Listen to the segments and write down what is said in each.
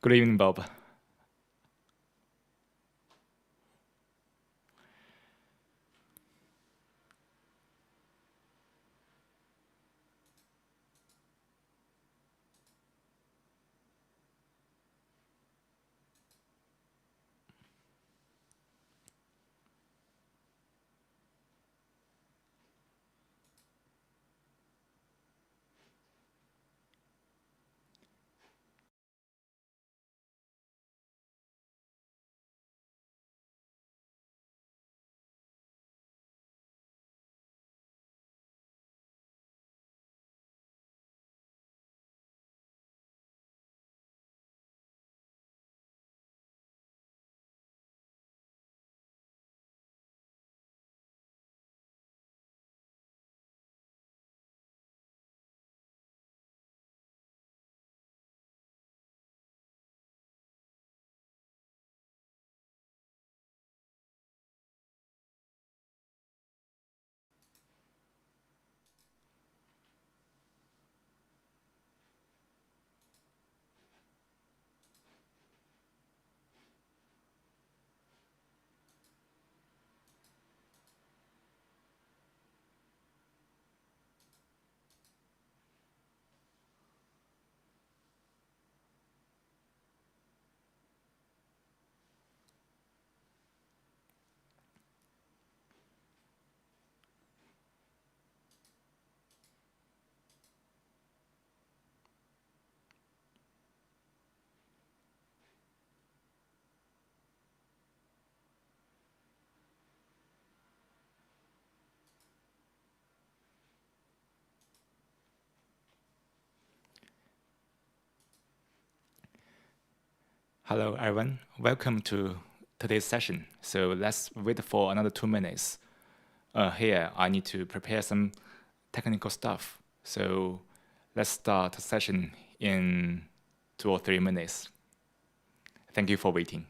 Good evening, Bob. Hello, everyone. Welcome to today's session. So let's wait for another 2 minutes. Here, I need to prepare some technical stuff. So let's start the session in 2 or 3 minutes. Thank you for waiting.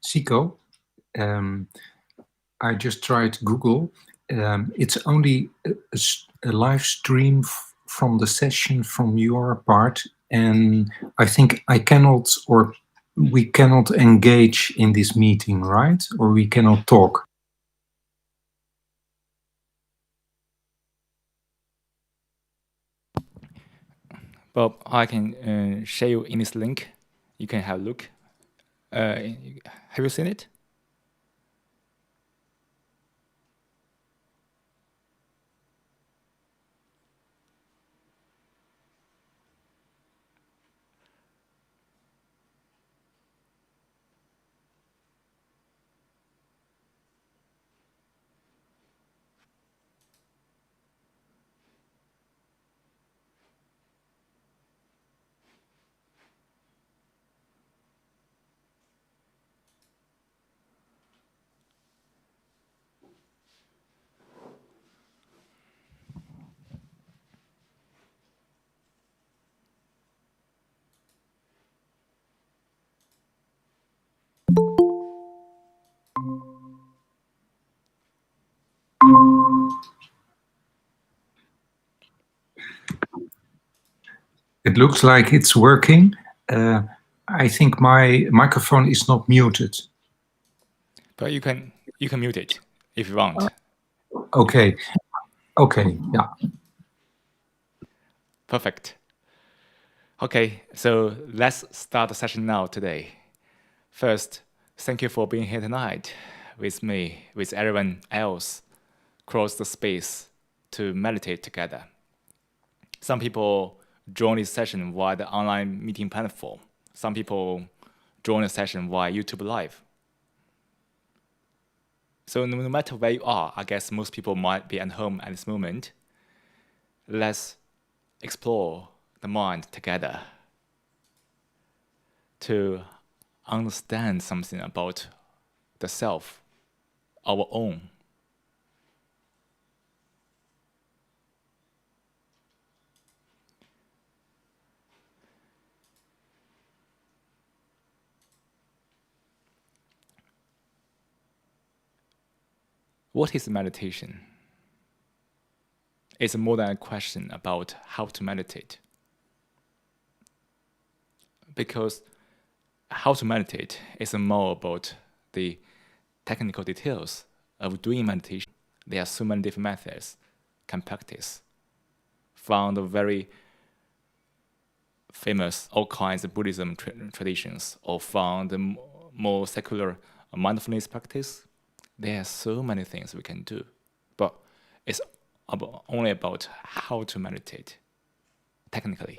Cico, I just tried Google. It's only a live stream from the session from your part, and I think I cannot, or we cannot engage in this meeting, right? Or we cannot talk. Bob, I can share you in this link. You can have a look. Have you seen it? It looks like it's working. I think my microphone is not muted. But you can You can mute it if you want. Okay. Okay. Yeah. Perfect. Okay, so let's start the session now today. First, thank you for being here tonight with me, with everyone else across the space to meditate together. Some people join this session via the online meeting platform. Some people join the session via YouTube Live. So no matter where you are, I guess most people might be at home at this moment. Let's explore the mind together to understand something about the self, our own. What is meditation? It's more than a question about how to meditate. Because how to meditate is more about the technical details of doing meditation. There are so many different methods can practice. From the very famous all kinds of Buddhism traditions, or from the more secular mindfulness practice, there are so many things we can do. But it's only about how to meditate technically.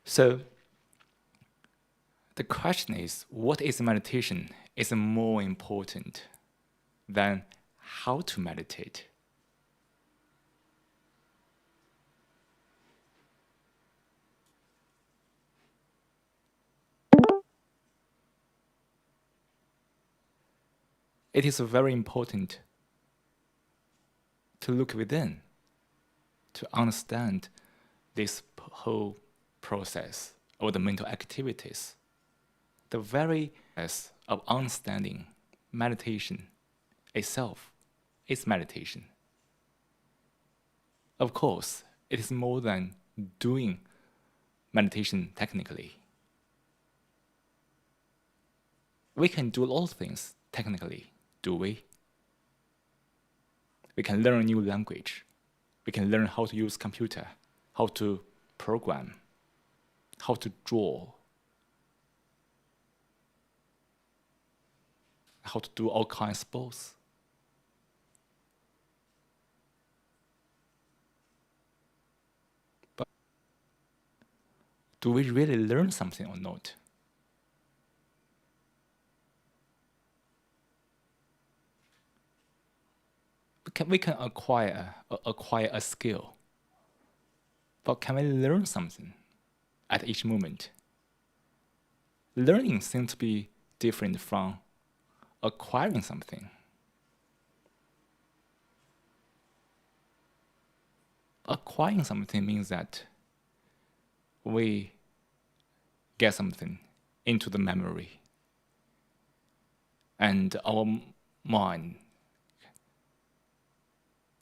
So the question is, what is meditation is more important than how to meditate. It is very important to look within, to understand this whole process or the mental activities. The very process of understanding meditation itself is meditation. Of course, it is more than doing meditation technically. We can do a lot of things technically, do we? We can learn a new language. We can learn how to use computer, how to program, how to draw, how to do all kinds of sports. But do we really learn something or not? We can acquire a skill, but can we learn something at each moment? Learning seems to be different from acquiring something. Acquiring something means that we get something into the memory, and our mind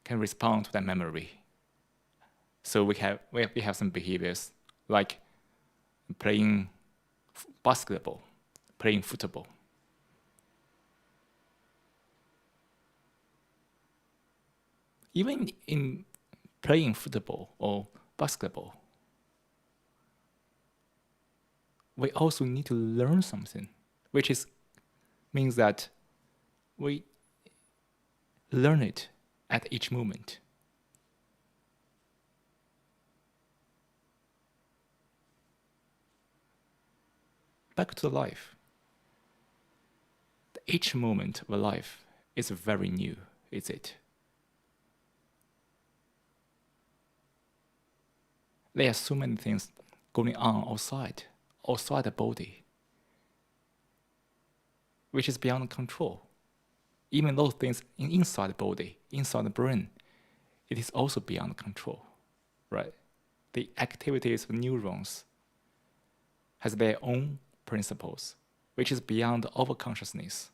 can respond to that memory. So we have some behaviors like playing basketball, playing football. Even in playing football or basketball, we also need to learn something, which means that we learn it at each moment. back to life. Each moment of life is very new, is it? There are so many things going on outside the body, which is beyond control. Even those things inside the body, inside the brain, it is also beyond control, right? The activities of neurons has their own principles, which is beyond our consciousness.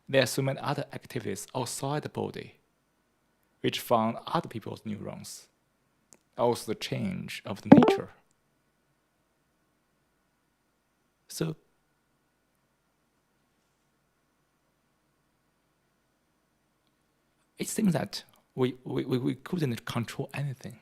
There are so many other activities outside the body, which found other people's neurons. Also the change of the nature. So it seems that we couldn't control anything.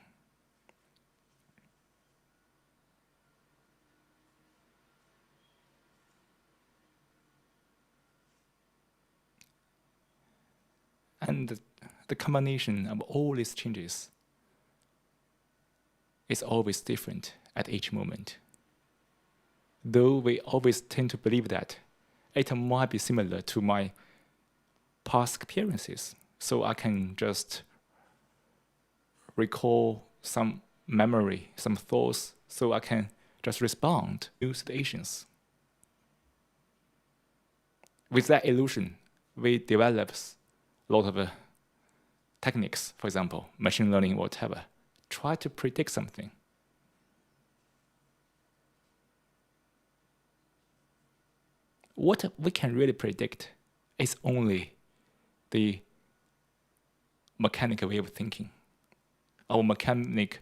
And the combination of all these changes is always different at each moment. Though we always tend to believe that it might be similar to my past experiences, so I can just recall some memory, some thoughts, so I can just respond to situations. With that illusion, we develop a lot of techniques, for example, machine learning, whatever, try to predict something. What we can really predict is only the mechanical way of thinking, our mechanic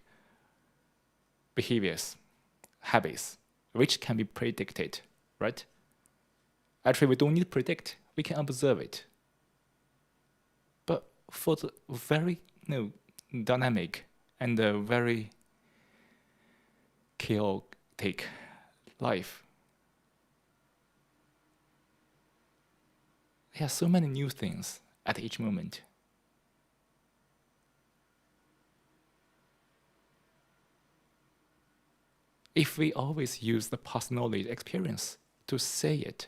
behaviors, habits, which can be predicted, right? Actually, we don't need to predict, we can observe it. But for the very dynamic and very chaotic life, there are so many new things at each moment. If we always use the past knowledge experience to say it,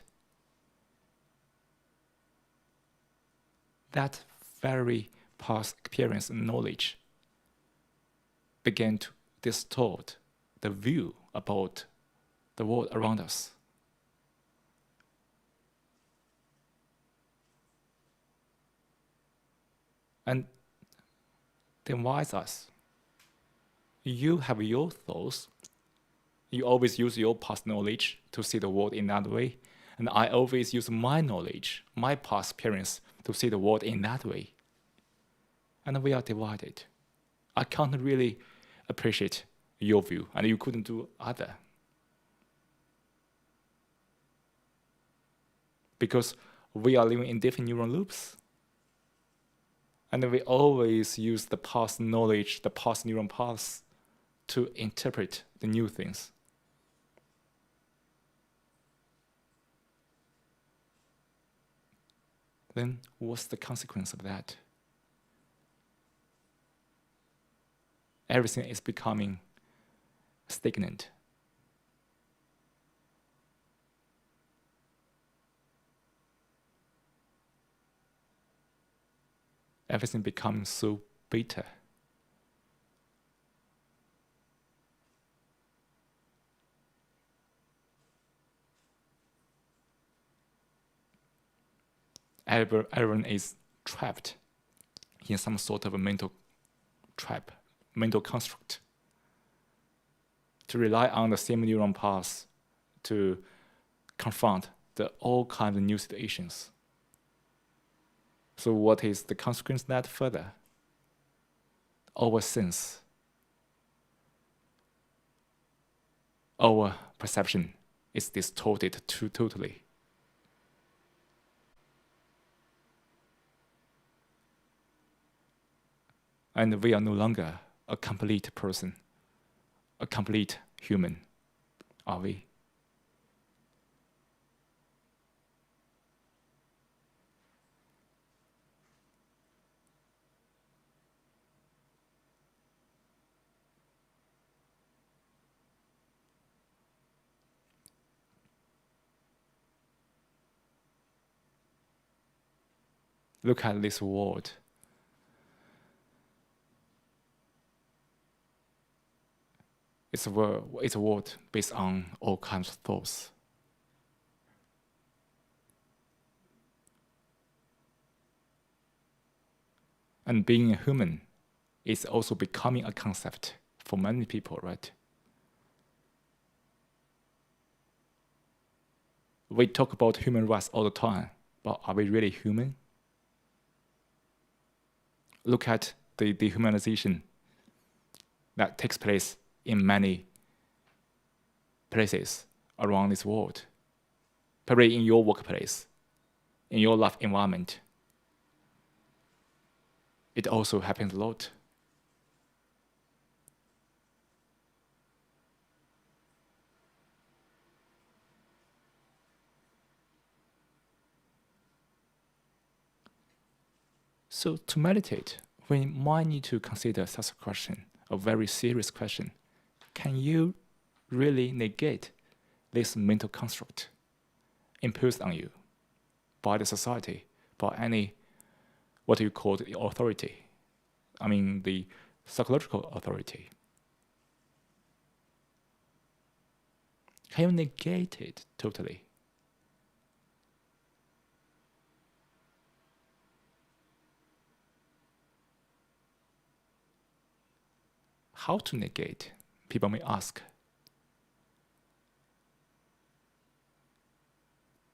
that very past experience and knowledge began to distort the view about the world around us. And then why is us? You have your thoughts. You always use your past knowledge to see the world in that way. And I always use my knowledge, my past experience, to see the world in that way. And we are divided. I can't really appreciate your view, and you couldn't do other. Because we are living in different neural loops. And we always use the past knowledge, the past neuron paths to interpret the new things. Then what's the consequence of that? Everything is becoming stagnant. Everything becomes so bitter. Everyone is trapped in some sort of a mental trap, mental construct, to rely on the same neuron paths to confront all kinds of new situations. So what is the consequence of that further? Our sense, our perception is distorted totally. And we are no longer a complete person, a complete human, are we? Look at this world. It's a world based on all kinds of thoughts. And being a human is also becoming a concept for many people, right? We talk about human rights all the time, but are we really human? Look at the dehumanization that takes place in many places around this world. Probably in your workplace, in your life environment. It also happens a lot. So to meditate, we might need to consider such a question, a very serious question. Can you really negate this mental construct imposed on you by the society, by any, what you call the authority? I mean, the psychological authority. Can you negate it totally? How to negate? People may ask.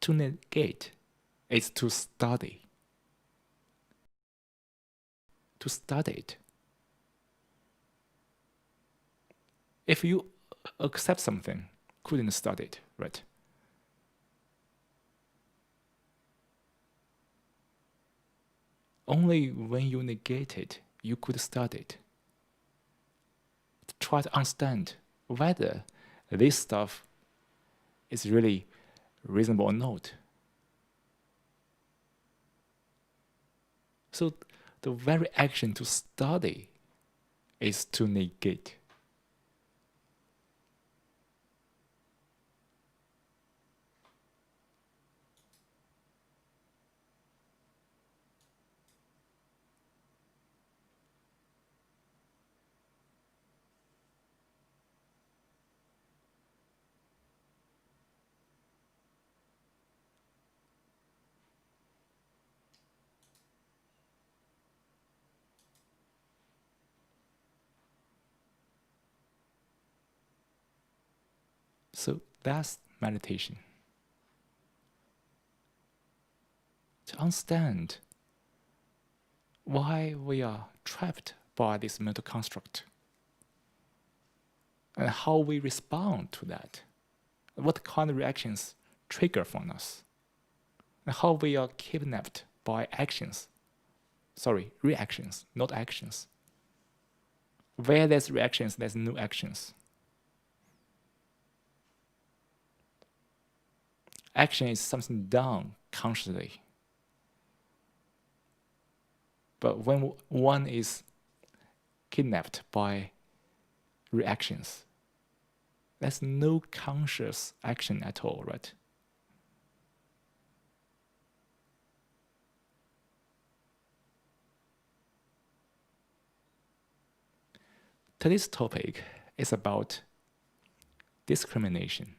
To negate is to study. To study it. If you accept something, couldn't study it, right? Only when you negate it, you could study it. Try to understand whether this stuff is really reasonable or not. So the very action to study is to negate. So that's meditation. To understand why we are trapped by this mental construct and how we respond to that. What kind of reactions trigger from us, and how we are kidnapped by actions. Sorry, reactions, not actions. Where there's reactions, there's no actions. Action is something done consciously. But when one is kidnapped by reactions, there's no conscious action at all, right? Today's topic is about discrimination.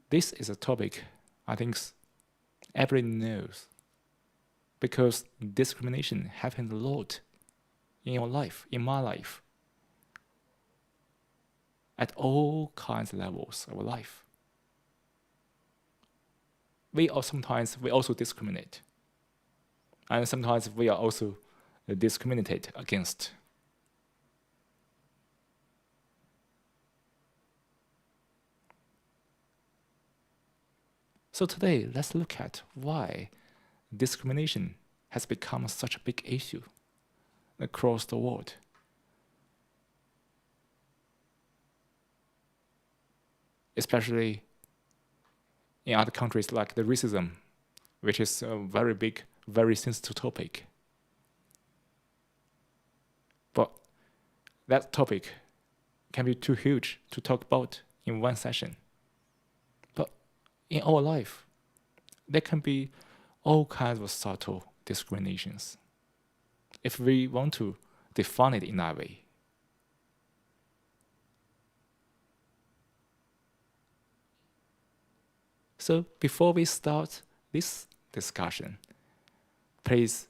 This is a topic I think everyone knows, because discrimination happens a lot in your life, in my life, at all kinds of levels of life. We also discriminate, and sometimes we are also discriminated against. So today, let's look at why discrimination has become such a big issue across the world. Especially in other countries like the racism, which is a very big, very sensitive topic. But that topic can be too huge to talk about in one session. in our life, there can be all kinds of subtle discriminations if we want to define it in that way. So before we start this discussion, please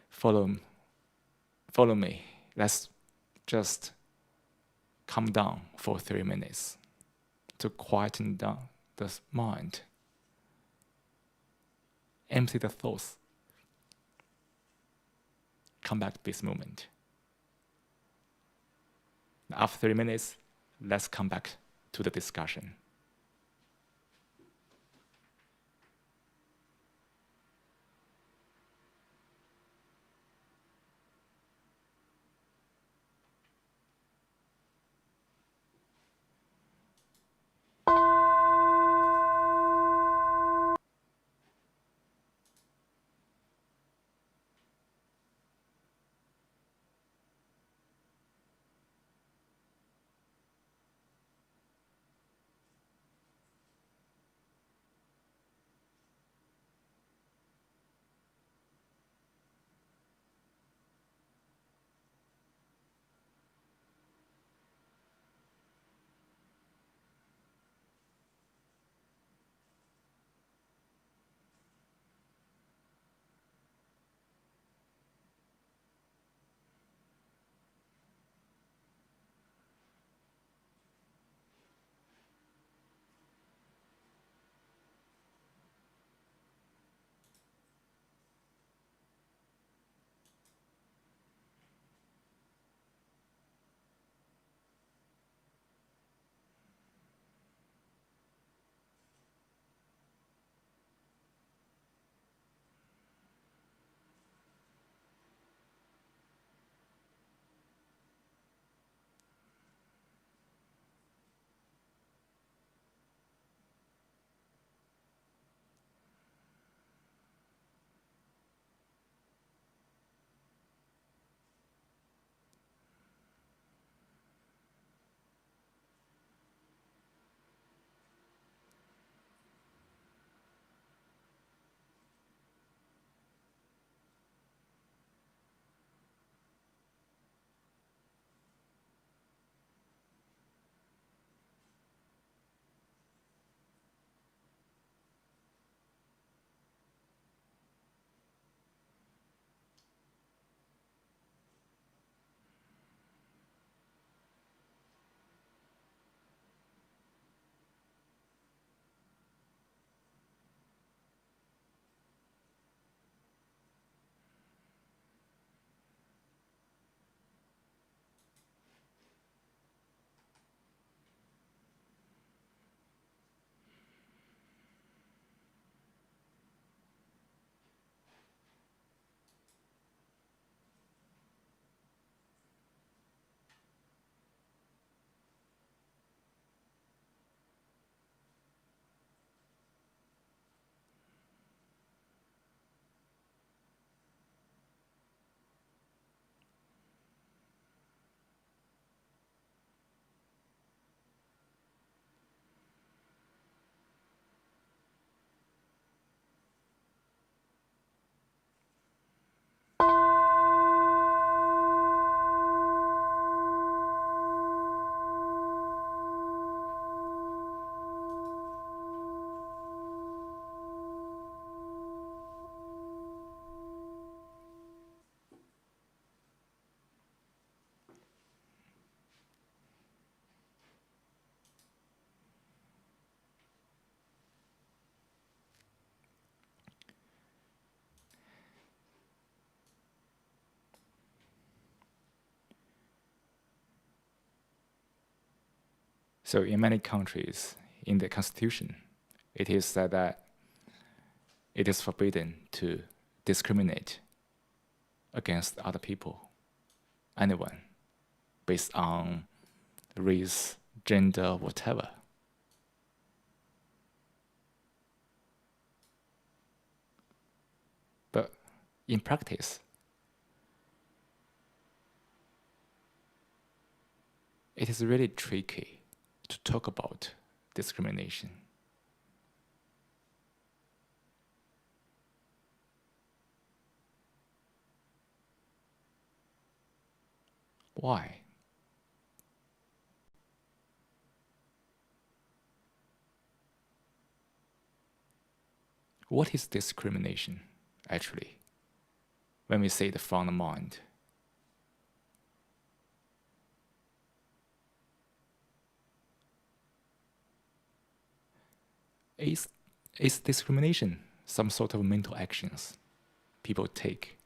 follow me. Let's just calm down for 3 minutes to quieten down the mind, empty the thoughts, come back to this moment. After 3 minutes, let's come back to the discussion. So in many countries, in the constitution, it is said that it is forbidden to discriminate against other people, anyone, based on race, gender, whatever. But in practice, it is really tricky to talk about discrimination. Why? What is discrimination, actually, when we say it from the mind? Is discrimination some sort of mental actions people take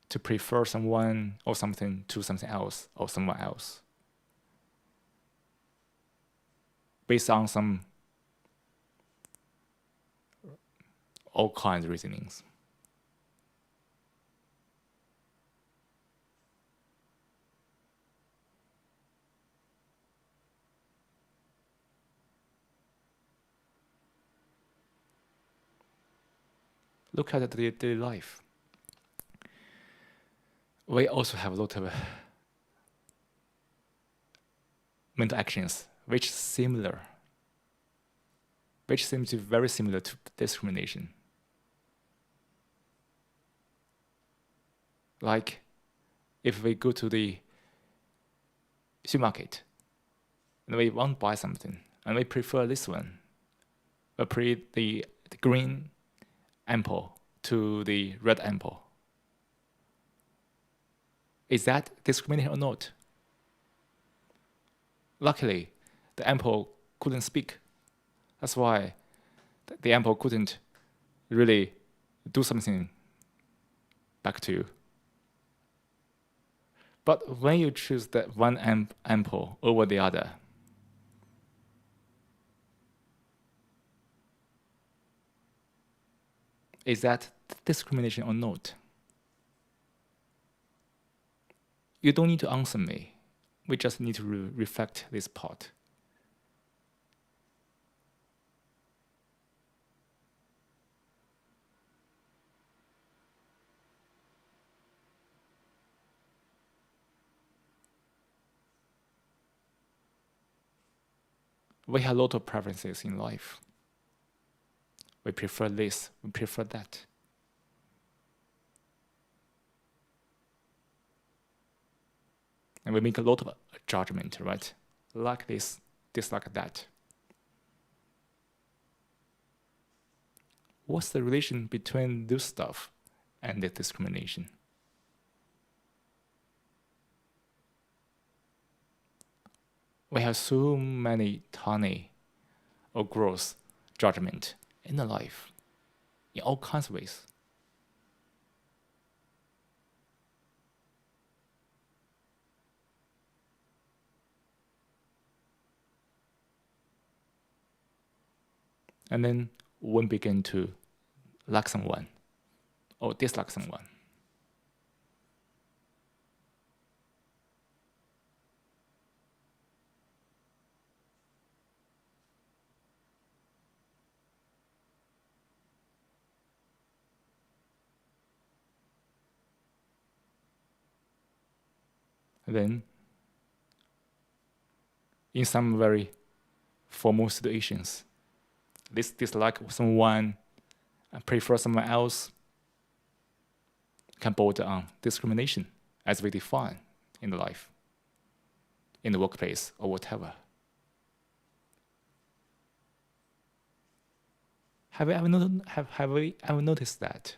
to prefer someone or something to something else or someone else based on some all kinds of reasonings? Look at the daily life. We also have a lot of mental actions which seem to be very similar to discrimination. Like if we go to the supermarket and we want to buy something and we prefer this one, the green apple to the red apple. Is that discrimination or not? Luckily, the apple couldn't speak. That's why the apple couldn't really do something back to you. But when you choose that one apple over the other, is that discrimination or not? You don't need to answer me. We just need to reflect this part. We have a lot of preferences in life. We prefer this, we prefer that. And we make a lot of judgment, right? Like this, dislike that. What's the relation between this stuff and the discrimination? We have so many tiny or gross judgment in the life, in all kinds of ways. And then one begin to like someone or dislike someone. And then, in some very formal situations, this dislike someone and prefer someone else can border on discrimination as we define in the life, in the workplace, or whatever. Have we ever noticed that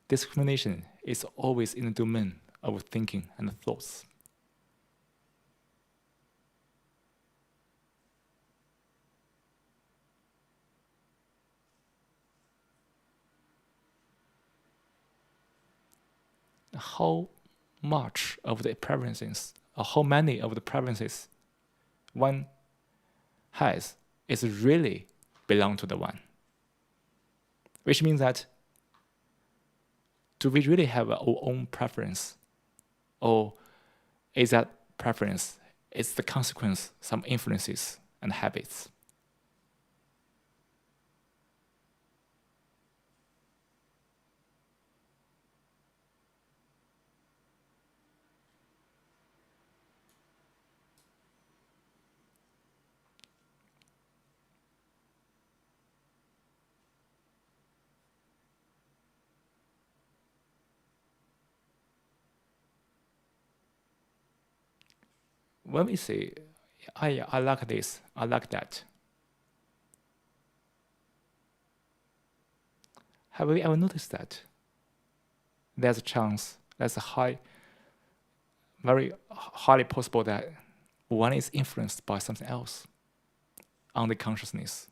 discrimination is always in the domain of thinking and thoughts? How much of the preferences, or how many of the preferences one has is really belong to the one? Which means that, do we really have our own preference? Or is that preference is the consequence of some influences and habits? when we say, I like this, I like that, have we ever noticed that there's a chance, there's a very highly possible that one is influenced by something else on the consciousness?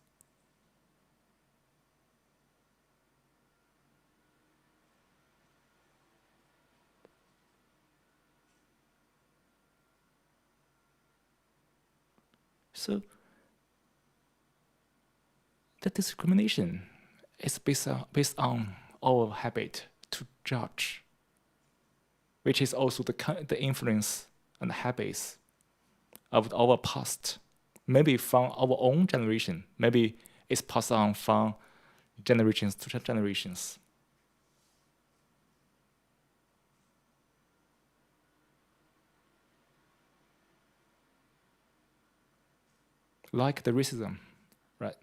So the discrimination is based on our habit to judge, which is also the influence and habits of our past, maybe from our own generation, maybe it's passed on from generations to generations. Like the racism, right?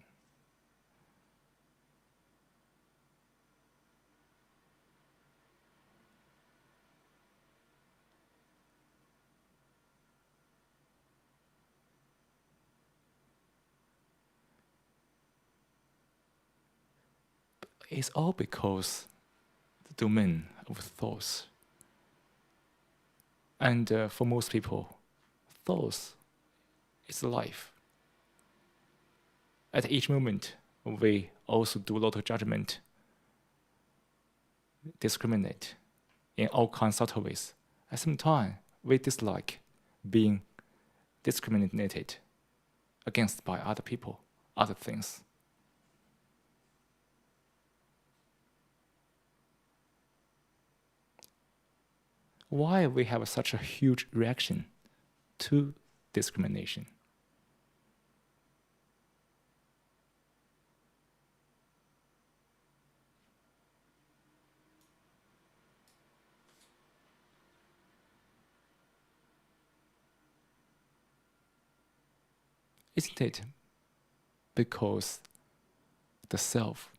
It's all because the domain of thoughts. And for most people, thoughts is life. At each moment, we also do a lot of judgment, discriminate in all kinds of subtle ways. At the same time, we dislike being discriminated against by other people, other things. Why we have such a huge reaction to discrimination? Isn't it because the self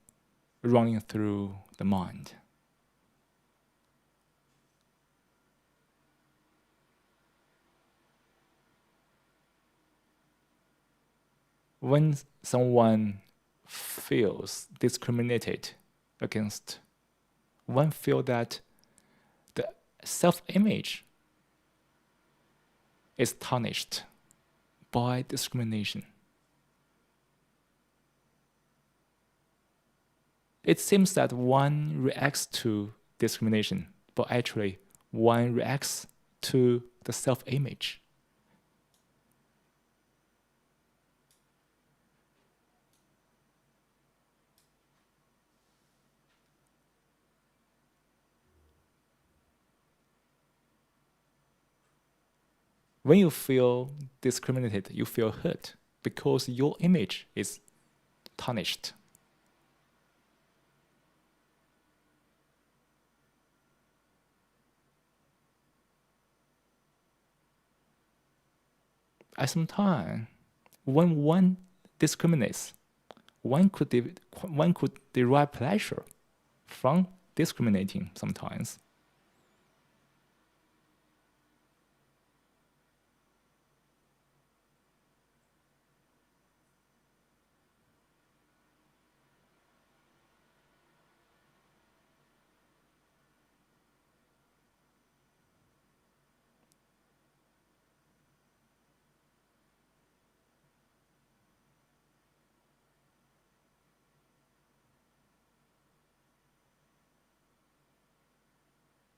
running through the mind? When someone feels discriminated against, one feels that the self-image is tarnished by discrimination. It seems that one reacts to discrimination, but actually one reacts to the self-image. When you feel discriminated, you feel hurt because your image is tarnished. At some time, when one discriminates, one could derive pleasure from discriminating sometimes.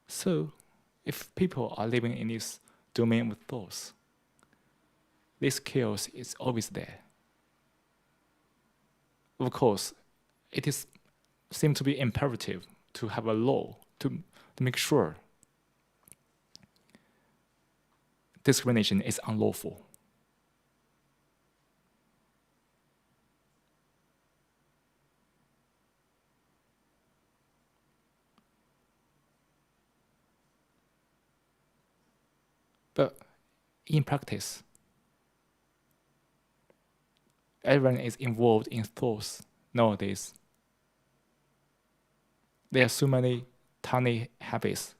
So, if people are living in this domain with thoughts, this chaos is always there. Of course, it is seems to be imperative to have a law to make sure discrimination is unlawful. But in practice, everyone is involved in thoughts nowadays. There are so many tiny habits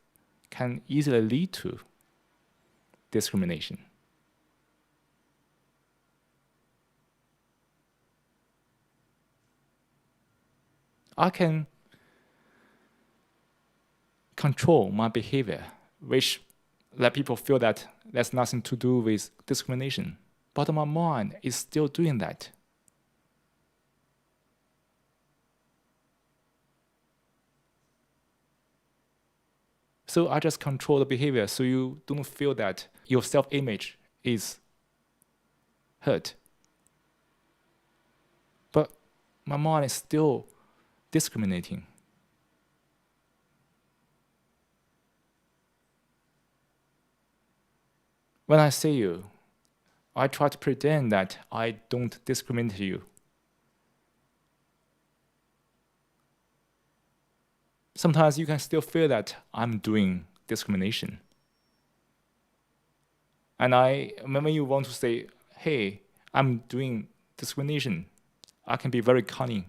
can easily lead to discrimination. I can control my behavior, which let people feel that there's nothing to do with discrimination. But my mind is still doing that. So I just control the behavior so you don't feel that your self-image is hurt. But my mind is still discriminating. When I see you, I try to pretend that I don't discriminate you. Sometimes you can still feel that I'm doing discrimination. And when you want to say, hey, I'm doing discrimination, I can be very cunning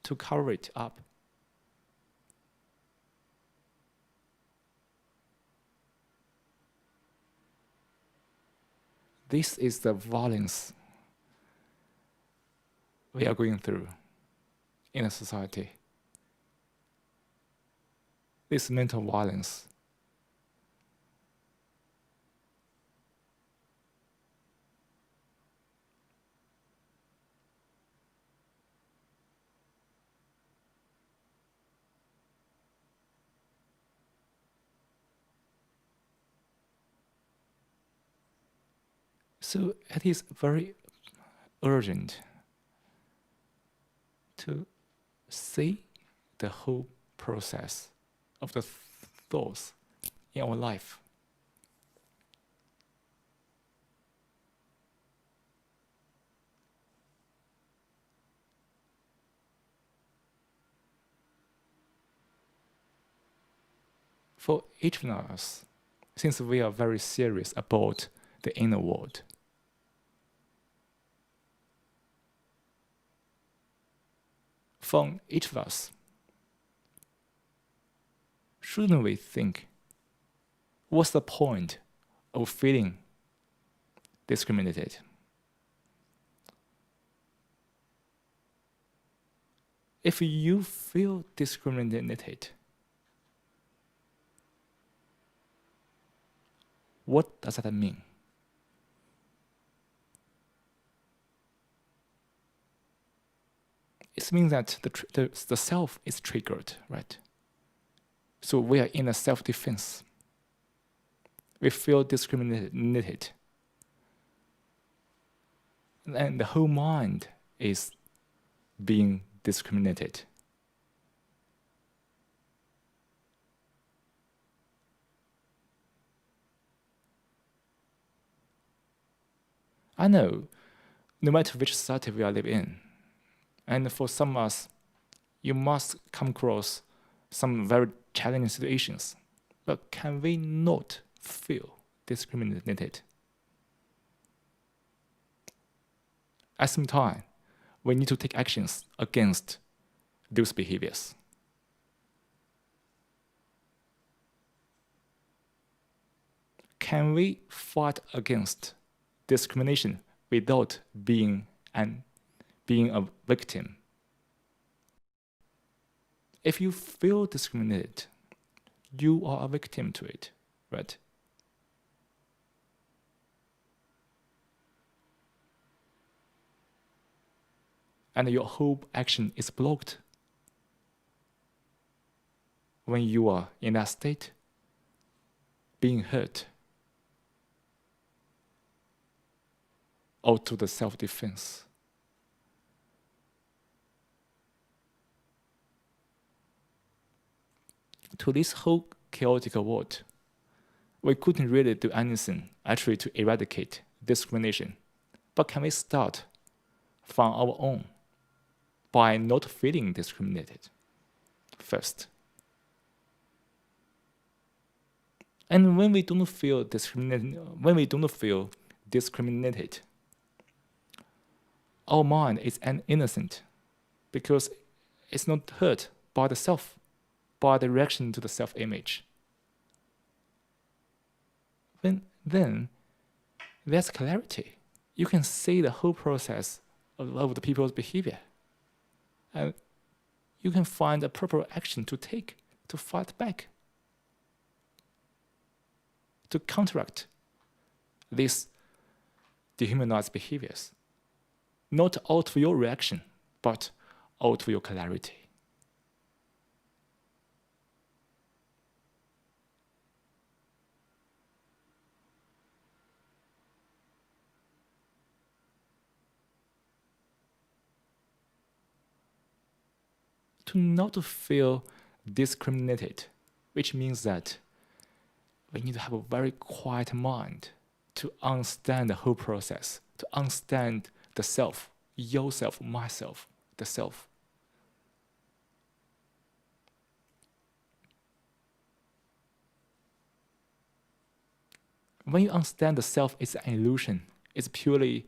to cover it up. This is the violence we are going through in a society. This mental violence. So it is very urgent to see the whole process of the thoughts in our life. For each of us, since we are very serious about the inner world, from each of us, shouldn't we think, what's the point of feeling discriminated? If you feel discriminated, what does that mean? It means that the self is triggered, right? So we are in a self-defense. We feel discriminated. And the whole mind is being discriminated. I know, no matter which society we are living in, and for some of us, you must come across some very challenging situations. But can we not feel discriminated? At the same time, we need to take actions against those behaviors. Can we fight against discrimination without being a victim? If you feel discriminated, you are a victim to it, right? And your whole action is blocked when you are in that state, being hurt, or to the self-defense. To this whole chaotic world, we couldn't really do anything actually to eradicate discrimination. But can we start from our own by not feeling discriminated first? And when we don't feel discriminated, our mind is innocent because it's not hurt by the self, by the reaction to the self-image. Then there's clarity. You can see the whole process of the people's behavior. And you can find a proper action to take to fight back, to counteract these dehumanized behaviors, not out of your reaction, but out of your clarity. To not feel discriminated, which means that we need to have a very quiet mind to understand the whole process, to understand the self, yourself, myself, the self. When you understand the self is an illusion, it's purely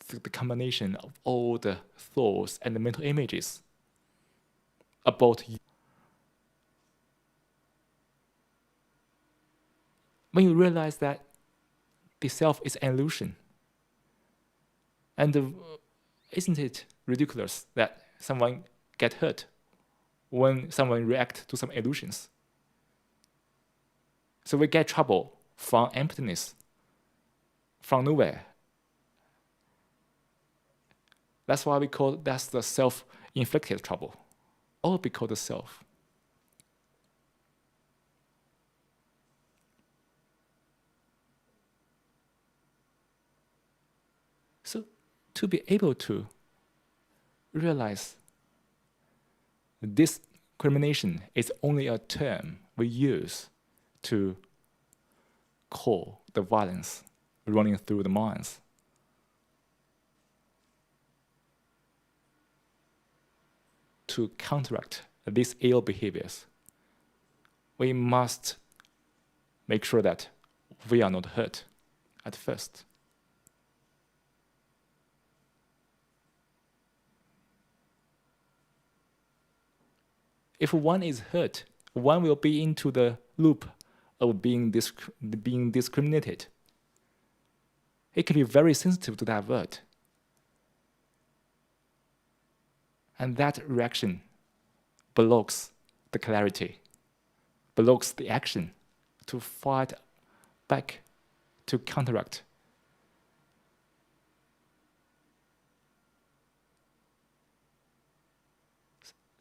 the combination of all the thoughts and the mental images about you. When you realize that the self is an illusion, and isn't it ridiculous that someone get hurt when someone react to some illusions? So we get trouble from emptiness, from nowhere. That's why we call that's the self-inflicted trouble, all because of self. So to be able to realize discrimination is only a term we use to call the violence running through the minds. To counteract these ill behaviors, we must make sure that we are not hurt at first. If one is hurt, one will be into the loop of being discriminated. It can be very sensitive to that word. And that reaction blocks the clarity, blocks the action to fight back, to counteract.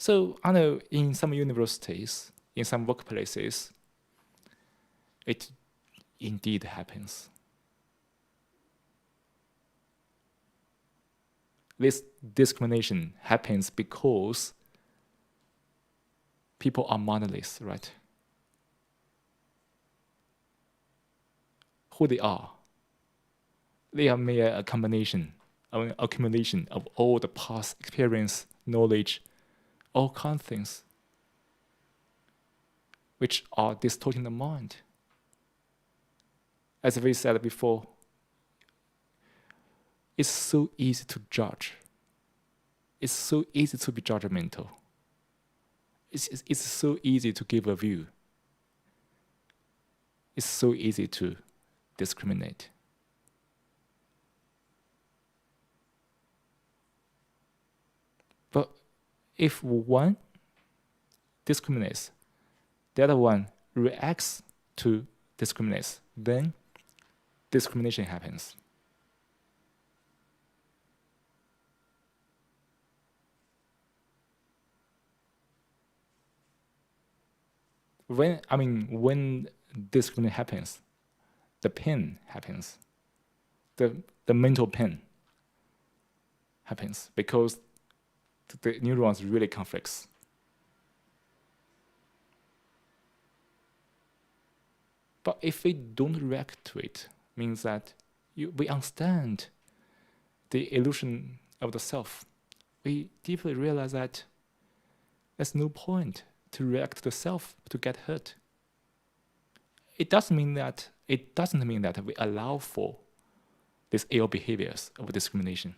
So I know in some universities, in some workplaces, it indeed happens. This discrimination happens because people are mindless, right? Who they are mere accumulation of all the past experience, knowledge, all kinds of things, which are distorting the mind. As we said before, it's so easy to judge. It's so easy to be judgmental. It's so easy to give a view. It's so easy to discriminate. But if one discriminates, the other one reacts to discriminates, then discrimination happens. When discrimination happens, the pain happens. The mental pain happens because the neurons really conflicts. But if we don't react to it, means that we understand the illusion of the self. We deeply realize that there's no point to react to the self to get hurt. It doesn't mean that we allow for these ill behaviors of discrimination.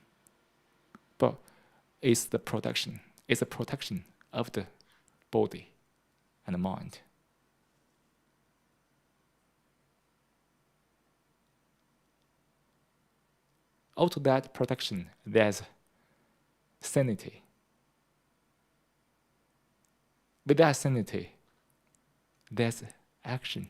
But it's a protection of the body and the mind. Out of that protection, there's sanity. Without sanity, there's action.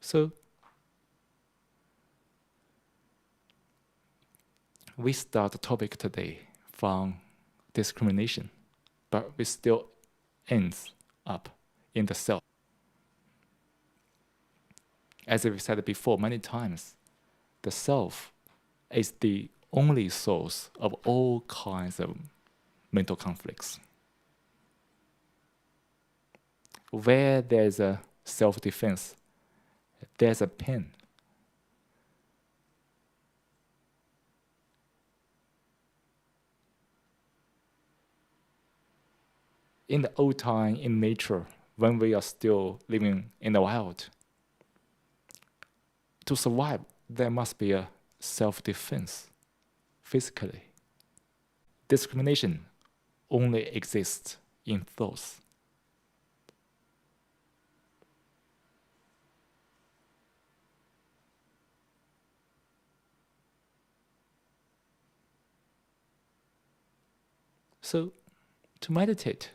So we start the topic today from discrimination, but we still ends up in the self. As we said before many times, the self is the only source of all kinds of mental conflicts. Where there's a self-defense, there's a pain. In the old time, in nature, when we are still living in the wild, to survive, there must be a self-defense physically. Discrimination only exists in thoughts. So, to meditate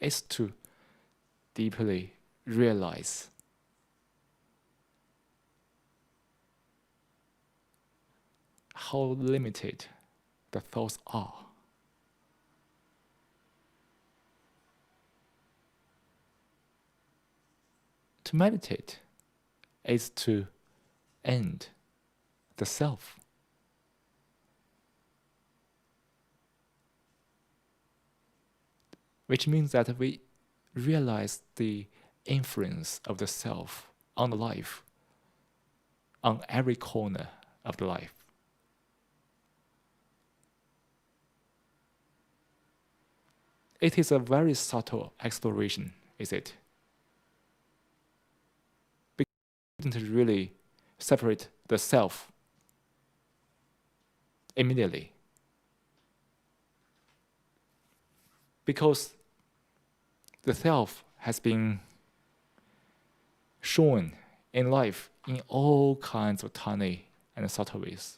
is to deeply realize how limited the thoughts are. To meditate is to end the self. Which means that we realize the influence of the self on the life, on every corner of the life. It is a very subtle exploration, is it? Because we didn't really separate the self immediately. Because the self has been shown in life in all kinds of tiny and subtle ways.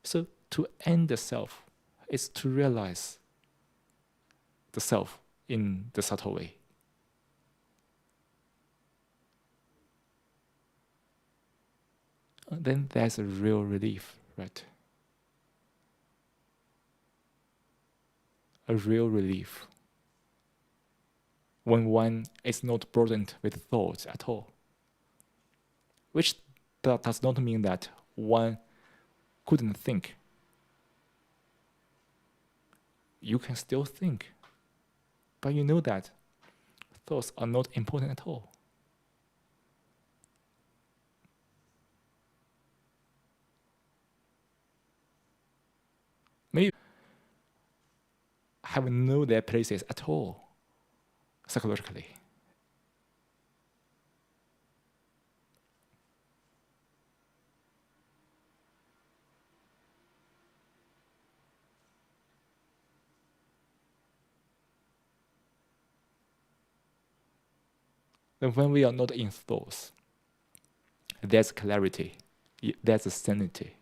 So to end the self is to realize the self in the subtle way. Then there's a real relief, right? A real relief when one is not burdened with thoughts at all. Which does not mean that one couldn't think. You can still think, but you know that thoughts are not important at all. Maybe have no their places at all psychologically. Then when we are not in thoughts, there's clarity, there's a sanity.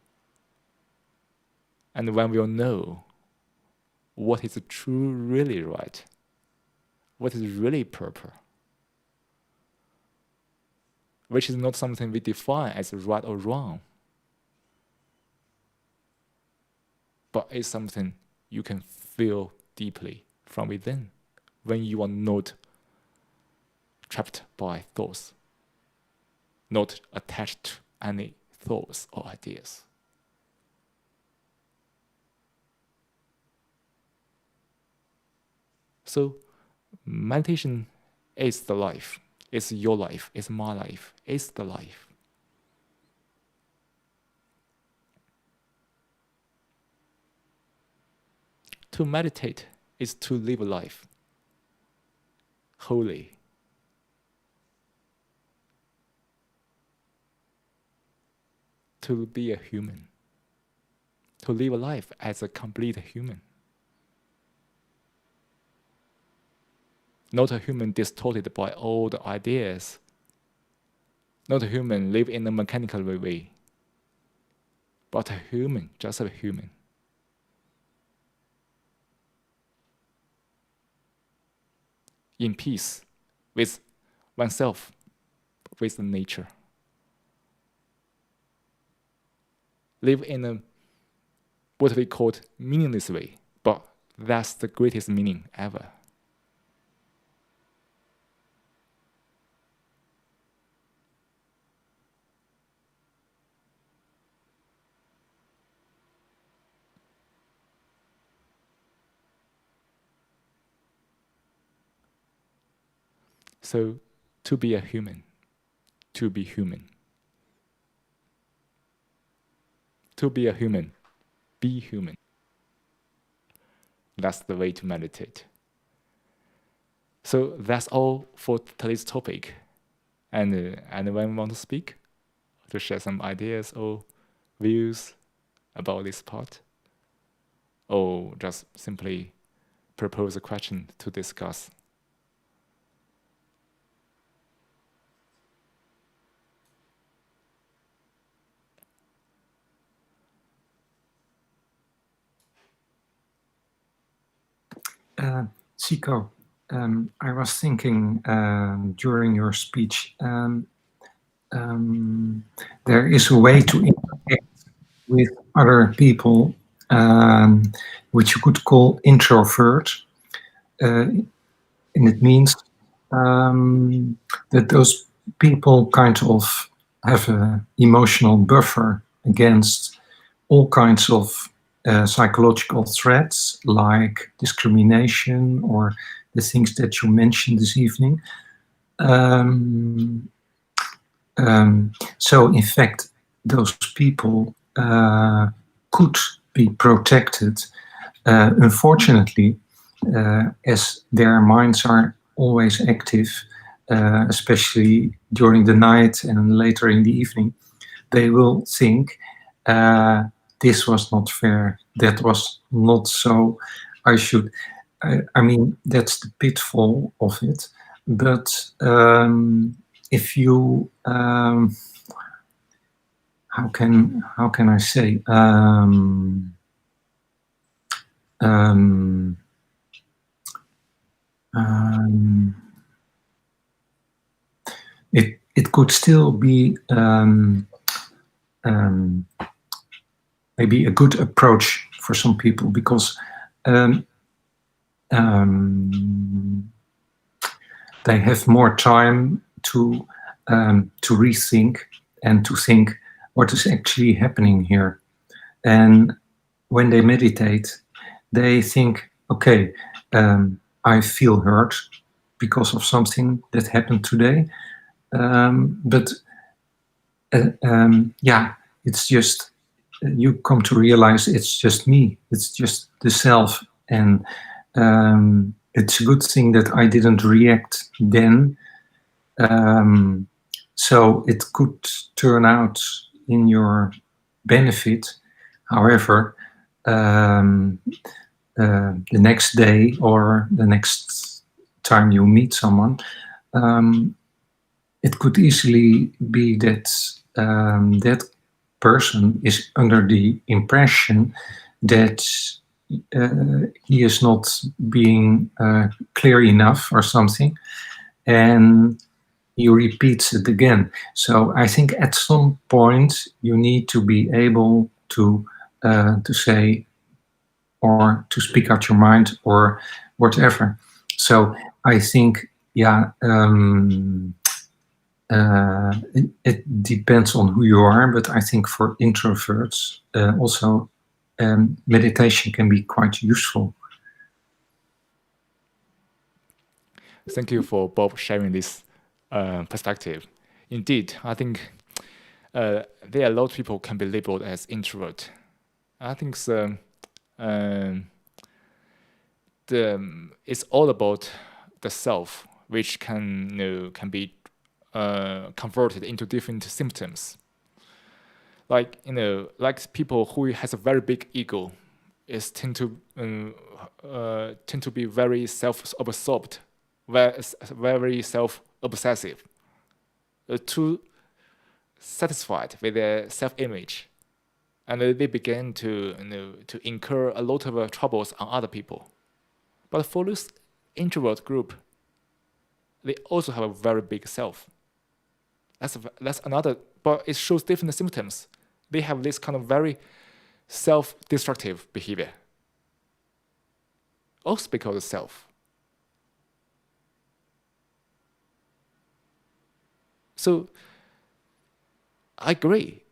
And when we'll know what is true, really right, what is really proper, which is not something we define as right or wrong, but is something you can feel deeply from within when you are not trapped by thoughts, not attached to any thoughts or ideas. So meditation is the life. It's your life. It's my life. It's the life. To meditate is to live a life wholly to be a human, to live a life as a complete human. Not a human distorted by all the ideas. Not a human live in a mechanical way. But a human, just a human. In peace with oneself, with nature. Live in a what we call meaningless way, but that's the greatest meaning ever. So, to be a human, to be human. To be a human, be human. That's the way to meditate. So that's all for today's topic. And anyone want to speak? To share some ideas or views about this part? Or just simply propose a question to discuss? Cico, I was thinking during your speech, there is a way to interact with other people, which you could call introvert, and it means that those people kind of have an emotional buffer against all kinds of psychological threats like discrimination or the things that you mentioned this evening. So in fact, those people could be protected. Unfortunately, as their minds are always active, especially during the night and later in the evening, they will think, this was not fair, that was not so, I should. I mean, that's the pitfall of it. But if you, how can I say, it could still be maybe a good approach for some people, because they have more time to rethink and to think what is actually happening here. And when they meditate, they think, okay, I feel hurt because of something that happened today. But yeah, it's just, you come to realize it's just me, it's just the self. And it's a good thing that I didn't react then. So it could turn out in your benefit. However, the next day or the next time you meet someone, it could easily be that that person is under the impression that he is not being clear enough or something, and he repeats it again. So I think at some point you need to be able to say or to speak out your mind or whatever. So I think, yeah, it depends on who you are, but I think for introverts also meditation can be quite useful. Thank you for Bob sharing this perspective. Indeed, I think there are a lot of people can be labeled as introvert. I think it's all about the self, which can be converted into different symptoms. like people who has a very big ego, tend to be very self-absorbed, very self-obsessive, too satisfied with their self-image, and they begin to incur a lot of troubles on other people. But for this introvert group, they also have a very big self. That's another, but it shows different symptoms. They have this kind of very self-destructive behavior, also because of self. So I agree.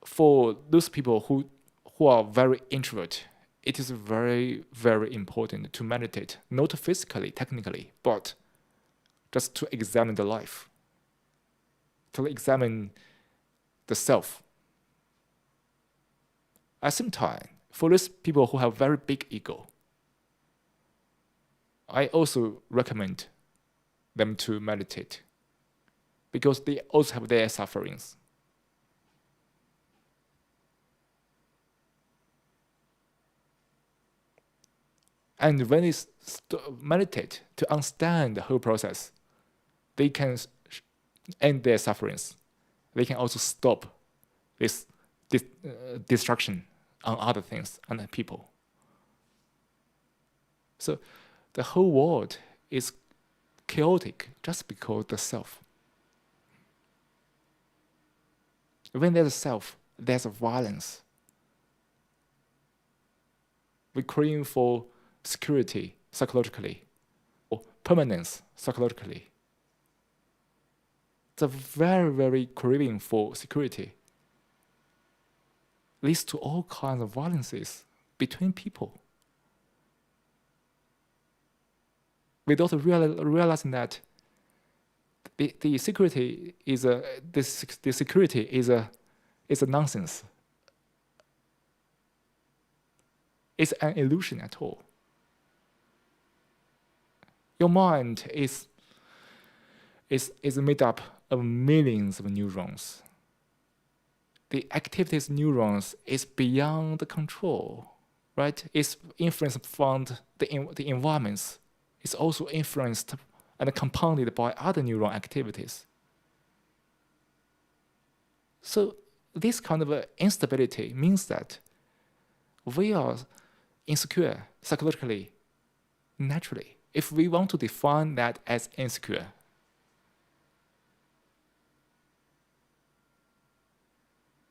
For those people who are very introvert, it is very, very important to meditate, not physically, technically, but just to examine the life, to examine the self. At the same time, for those people who have very big ego, I also recommend them to meditate because they also have their sufferings. And when they meditate to understand the whole process, they can end their sufferings. They can also stop this destruction on other things and people. So the whole world is chaotic just because the self. When there's a self, there's a violence. We crave for security psychologically, or permanence psychologically. The very, very craving for security leads to all kinds of violences between people. Without realizing that the security is a nonsense. It's an illusion at all. Your mind is made up of millions of neurons. The activities of neurons is beyond the control, right? It's influenced from the environments. It's also influenced and compounded by other neuron activities. So this kind of instability means that we are insecure psychologically, naturally, if we want to define that as insecure.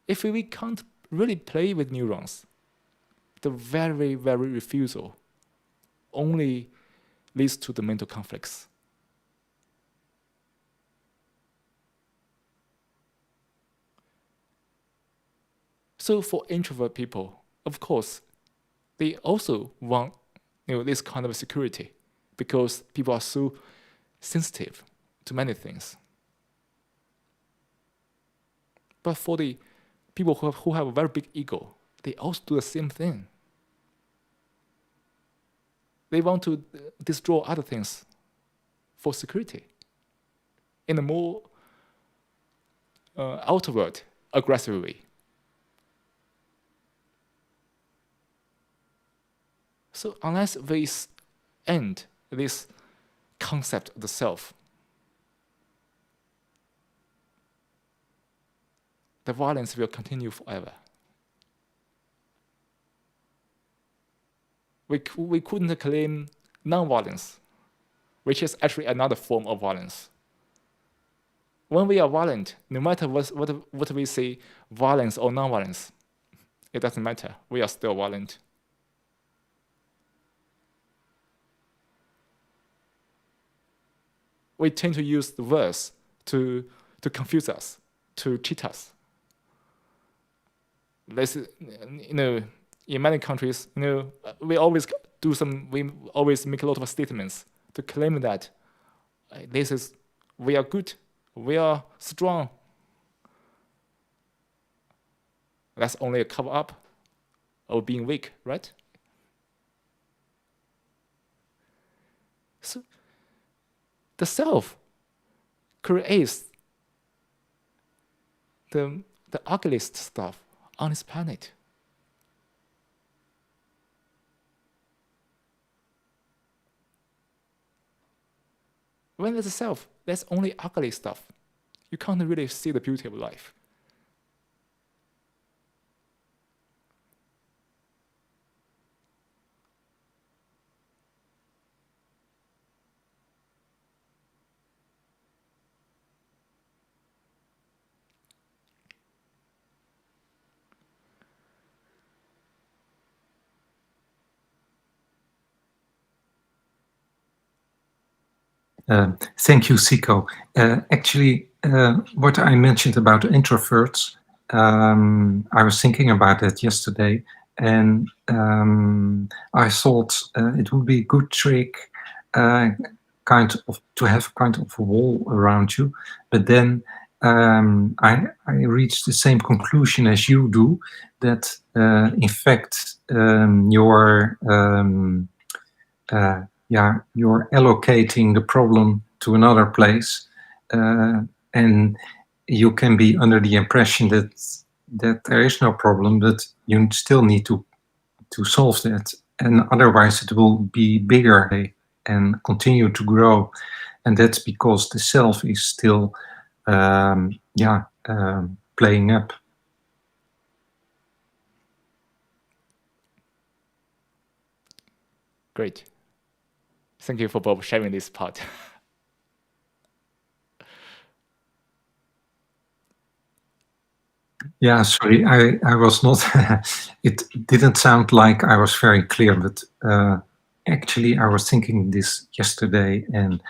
If we can't really play with neurons, the very, very refusal only leads to the mental conflicts. So for introvert people, of course, they also want this kind of security because people are so sensitive to many things. But for the people who have a very big ego, they also do the same thing. They want to destroy other things for security in a more outward, aggressive way. So unless we end this concept of the self, the violence will continue forever. We couldn't claim non-violence, which is actually another form of violence. When we are violent, no matter what we say, violence or non-violence, it doesn't matter. We are still violent. We tend to use the words to confuse us, to cheat us. This, in many countries, we always make a lot of statements to claim that we are good, we are strong. That's only a cover up of being weak, right? So the self creates the the ugliest stuff on this planet. When there's a self, there's only ugly stuff. You can't really see the beauty of life. Thank you, Cico. Actually, what I mentioned about introverts, I was thinking about that yesterday, and I thought it would be a good trick, kind of to have kind of a wall around you. But then I reached the same conclusion as you do, that in fact you're allocating the problem to another place, and you can be under the impression that there is no problem, but you still need to solve that, and otherwise it will be bigger and continue to grow, and that's because the self is still playing up. Great. Thank you for Bob sharing this part. Yeah, sorry, I was not, it didn't sound like I was very clear, but actually I was thinking this yesterday, and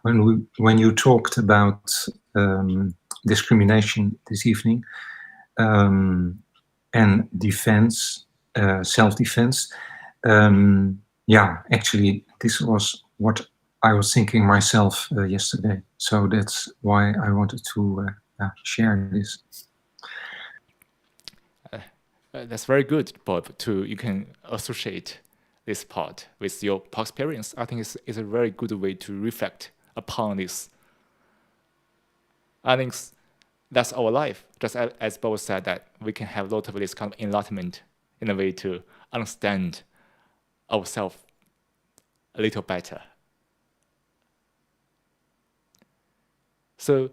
when you talked about discrimination this evening, and defense, self-defense, actually this was what I was thinking myself yesterday. So that's why I wanted to share this. That's very good, Bob. You can associate this part with your past experience. I think it's a very good way to reflect upon this. I think that's our life. Just as Bob said, that we can have a lot of this kind of enlightenment in a way to understand ourselves a little better. So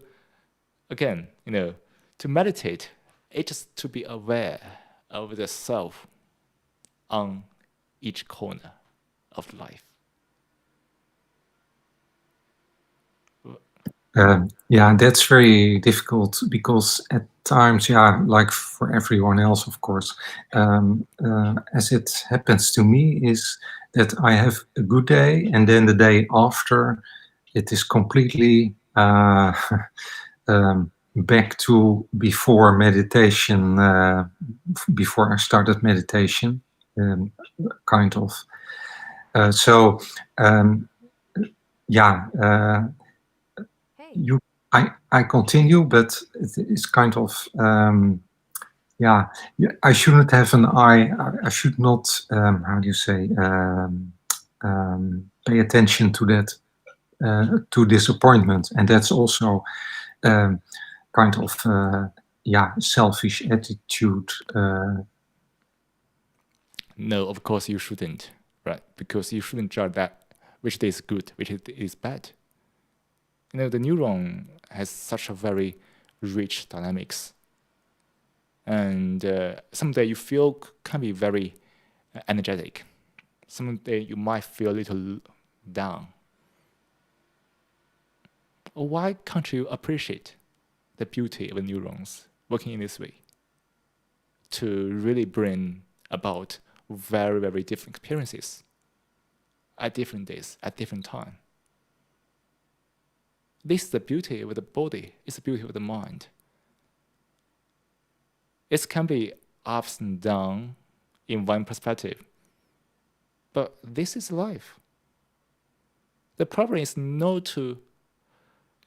again, to meditate, it's just to be aware of the self on each corner of life. That's very difficult, because at times, like for everyone else, of course, as it happens to me, is that I have a good day, and then the day after, it is completely back to before meditation, before I started meditation, kind of. I continue, but it's kind of I shouldn't have an eye. I should not. How do you say? Pay attention to that, to disappointment, and that's also kind of selfish attitude. No, of course you shouldn't, right? Because you shouldn't judge that which is good, which is bad. The neuron has such a very rich dynamics, and someday you feel can be very energetic. Someday you might feel a little down. Why can't you appreciate the beauty of the neurons working in this way to really bring about very, very different experiences at different days, at different time? This is the beauty of the body. It's the beauty of the mind. It can be ups and downs in one perspective, but this is life. The problem is not to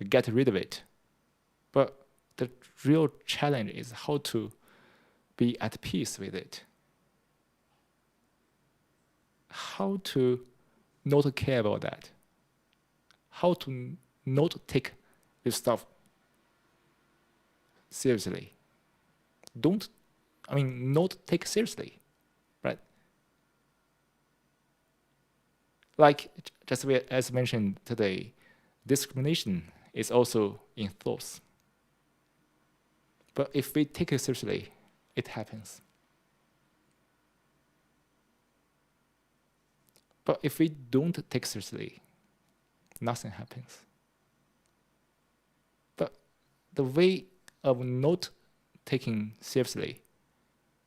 get rid of it, but the real challenge is how to be at peace with it. How to not care about that. How to not take this stuff seriously. Not take seriously, right? Like just as mentioned today, discrimination is also in thoughts. But if we take it seriously, it happens. But if we don't take seriously, nothing happens. But the way of not taking seriously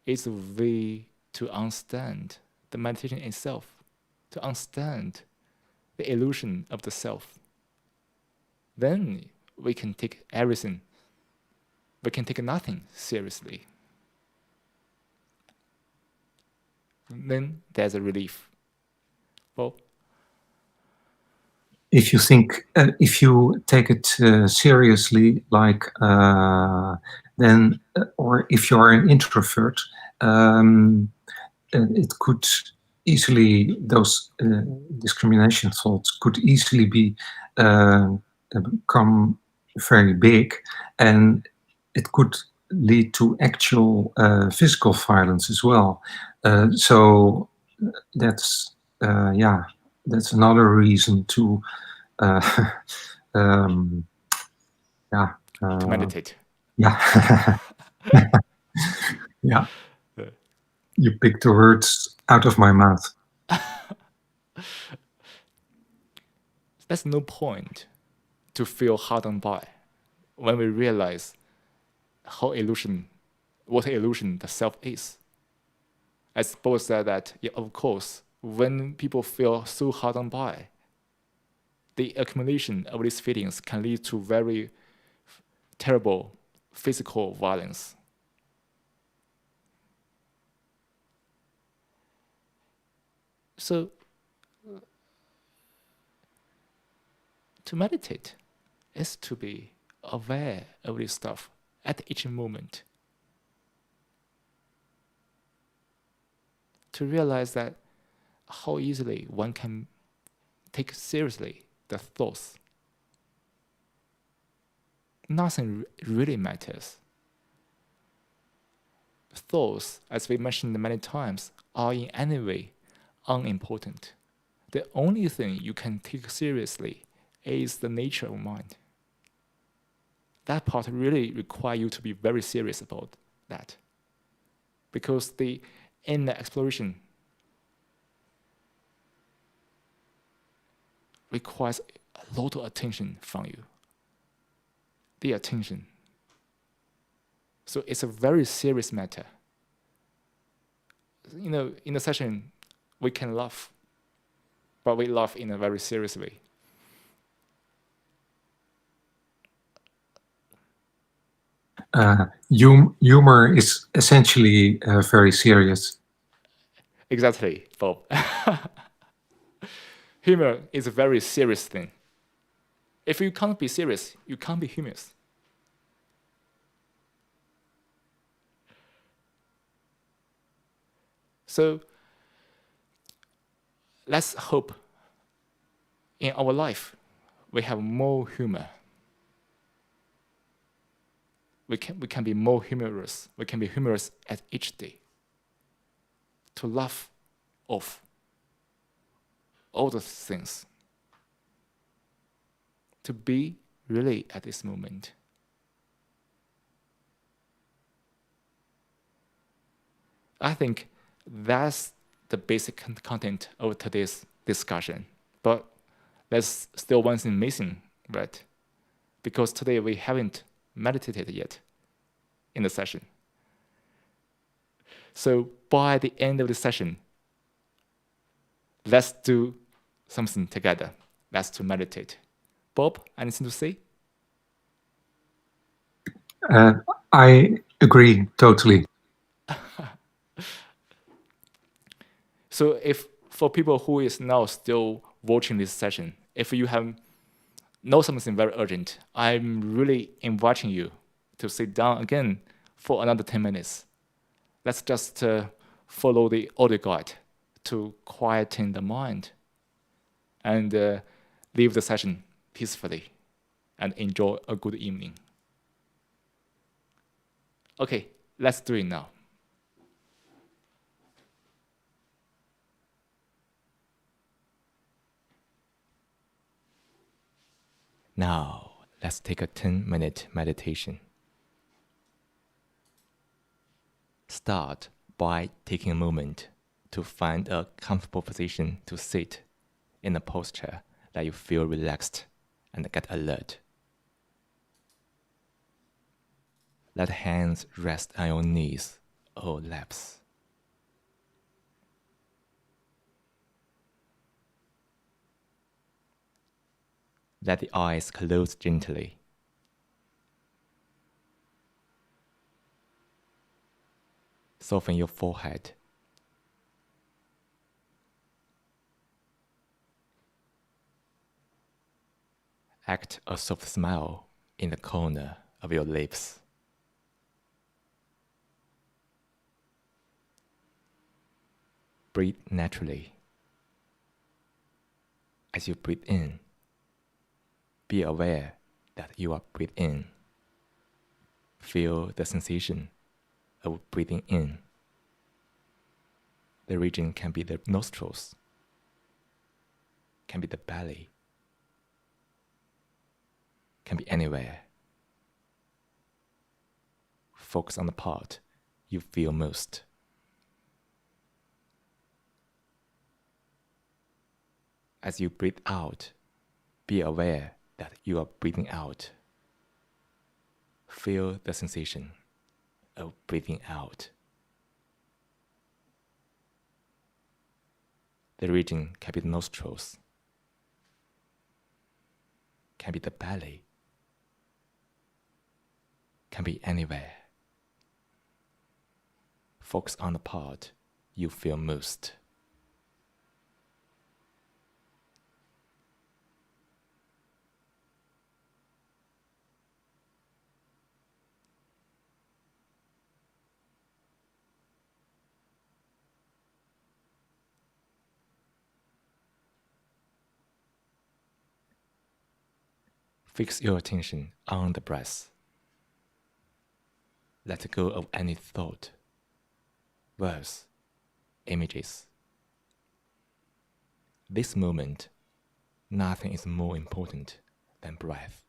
is a way to understand the meditation itself, to understand the illusion of the self. Then we can take everything, we can take nothing seriously. Then there's a relief. Well, if you take it seriously, then, or if you are an introvert, it could easily, those discrimination thoughts could easily become very big, and it could lead to actual physical violence as well. So that's that's another reason to to meditate. Yeah. Yeah. You picked the words out of my mouth. There's no point to feel hardened by when we realize what illusion the self is. I suppose that of course, when people feel so hardened by, the accumulation of these feelings can lead to very terrible physical violence. So, to meditate is to be aware of this stuff at each moment. To realize that how easily one can take seriously the thoughts. Nothing really matters. Thoughts, as we mentioned many times, are in any way unimportant. The only thing you can take seriously is the nature of mind. That part really requires you to be very serious about that. Because the inner exploration requires a lot of attention from you. The attention. So it's a very serious matter. In the session, we can laugh, but we laugh in a very serious way. Humor is essentially very serious. Exactly, Bob. Humor is a very serious thing. If you can't be serious, you can't be humorous. So let's hope in our life we have more humor. We can be more humorous. We can be humorous at each day. To laugh off all the things. To be really at this moment. I think that's the basic content of today's discussion. But there's still one thing missing, right? Because today we haven't meditated yet in the session. So by the end of the session, let's do something together. Let's to meditate. Bob, anything to say? I agree totally. So if for people who is now still watching this session, if you have know something very urgent, I'm really inviting you to sit down again for another 10 minutes. Let's just follow the audio guide to quieten the mind and leave the session peacefully and enjoy a good evening. Okay, let's do it now. Now, let's take a 10-minute meditation. Start by taking a moment to find a comfortable position to sit in a posture that you feel relaxed and get alert. Let hands rest on your knees or laps. Let the eyes close gently. Soften your forehead. Act a soft smile in the corner of your lips. Breathe naturally. As you breathe in, be aware that you are breathing in. Feel the sensation of breathing in. The region can be the nostrils, can be the belly, can be anywhere. Focus on the part you feel most. As you breathe out, be aware that you are breathing out. Feel the sensation of breathing out. The region can be the nostrils, can be the belly, can be anywhere. Focus on the part you feel most. Fix your attention on the breath. Let go of any thought, words, images. This moment, nothing is more important than breath.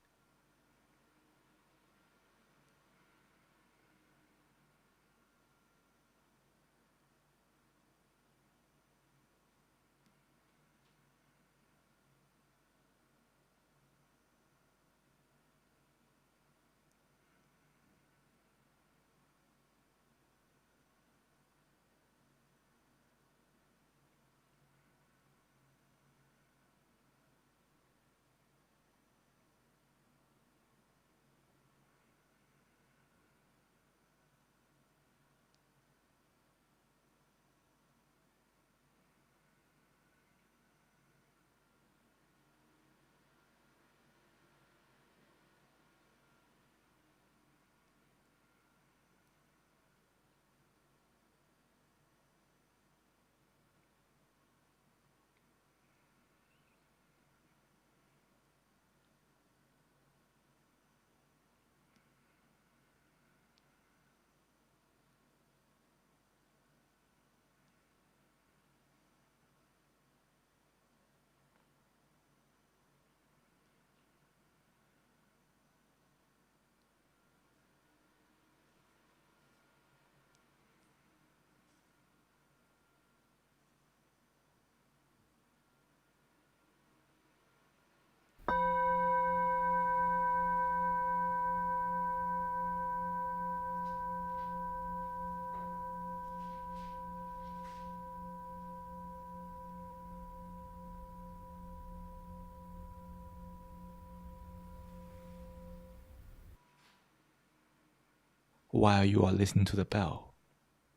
While you are listening to the bell,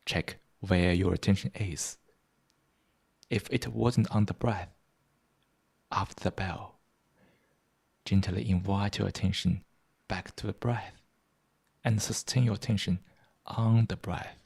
check where your attention is. If it wasn't on the breath, after the bell, gently invite your attention back to the breath and sustain your attention on the breath.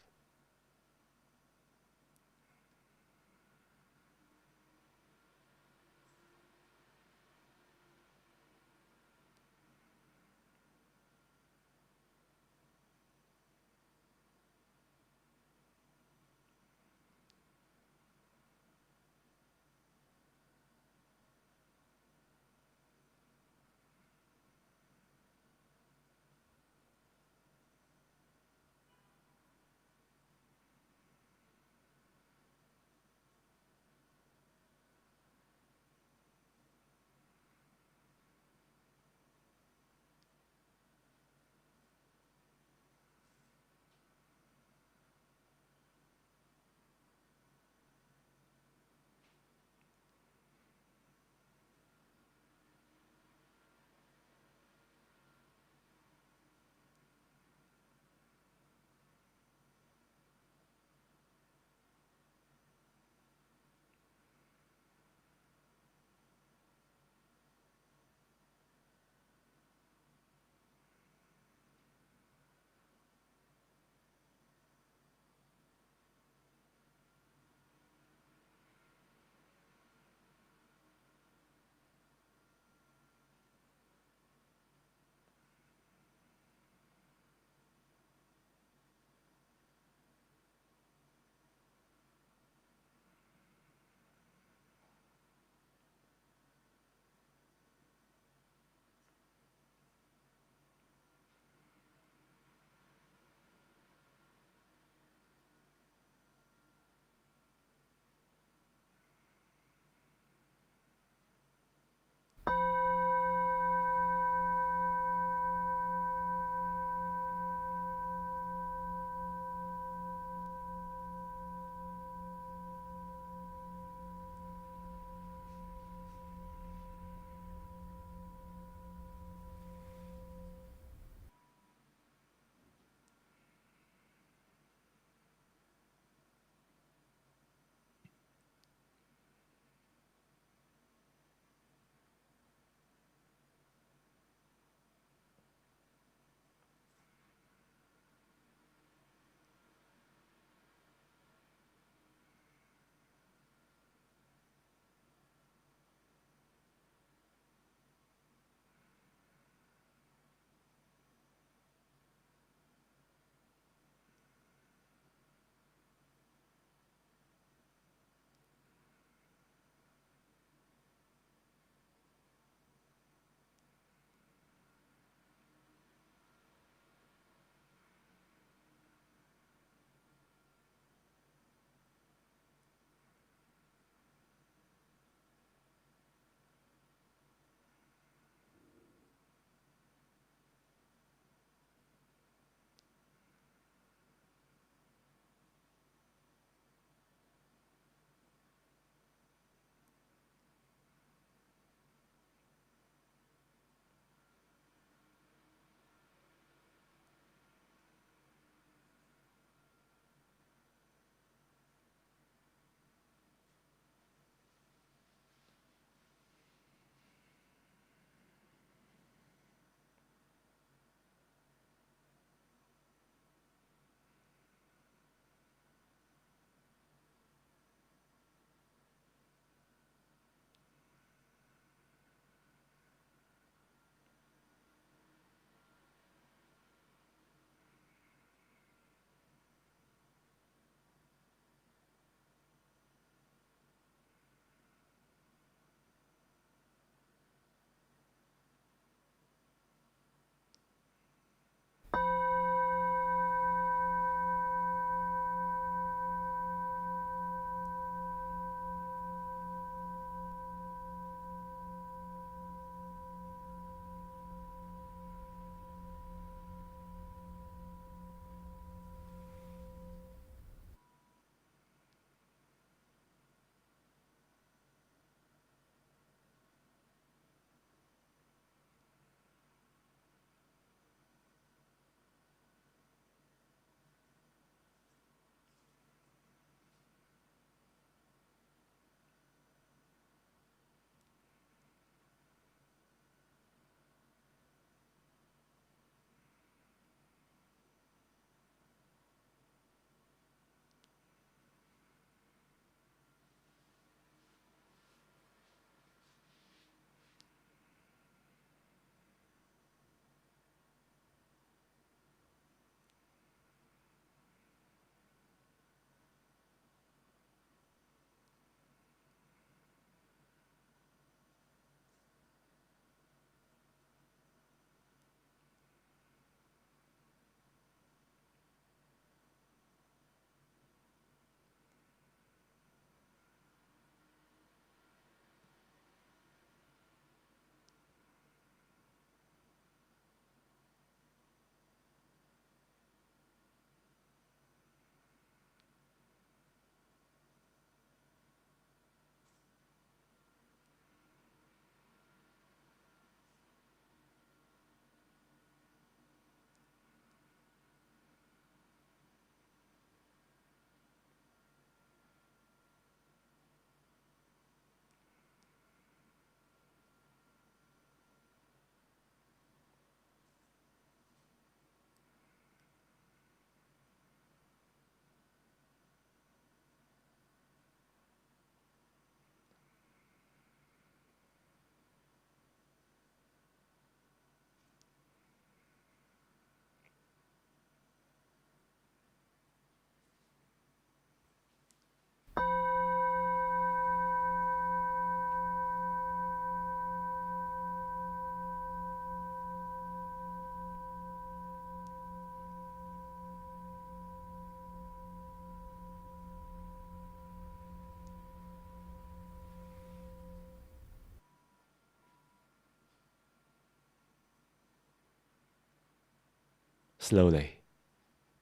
Slowly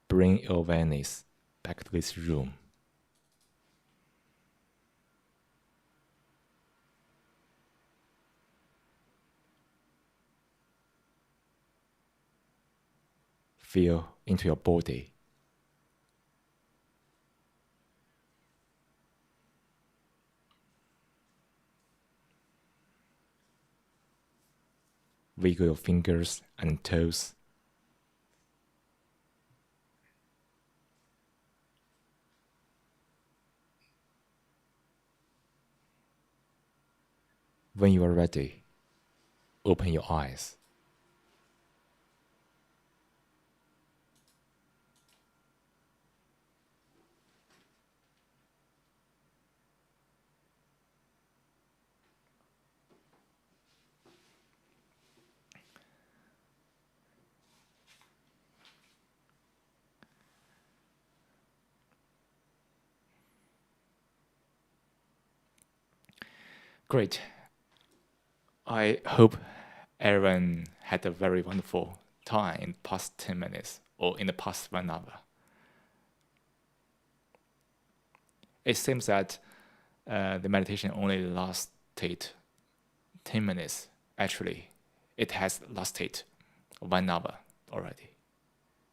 bring your awareness back to this room. Feel into your body. Wiggle your fingers and toes. When you are ready, open your eyes. Great. I hope everyone had a very wonderful time in the past 10 minutes or in the past 1 hour. It seems that the meditation only lasted 10 minutes. Actually, it has lasted 1 hour already.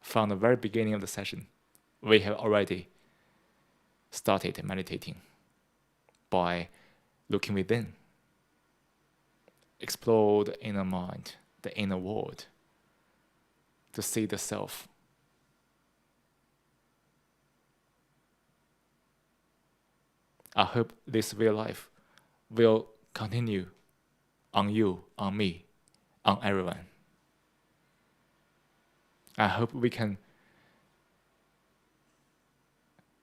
From the very beginning of the session, we have already started meditating by looking within, explore the inner mind, the inner world, to see the self. I hope this real life will continue on you, on me, on everyone. I hope we can